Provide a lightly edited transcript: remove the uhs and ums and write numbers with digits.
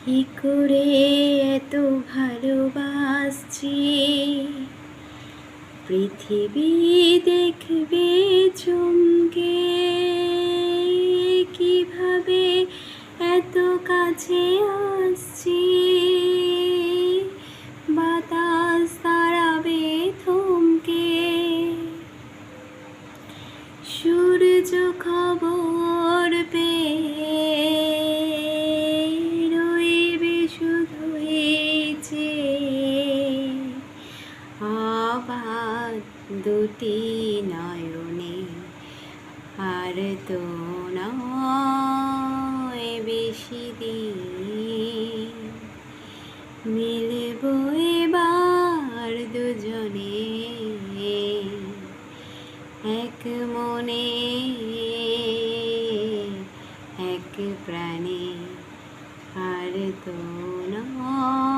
কি করে এত ভালোবাসছি, পৃথিবী দেখবে চমকে, কিভাবে এত কাছে আসছি, বাতাস দাঁড়াবে থমকে, সূর্য খবর পেয়ে রইবে শুধুই চেয়ে, আবার দুটি নয়নে আর তো নয় বেশি দিন, মিলব এবার দুজনে এক মনে এক প্রাণে আর তো নয়।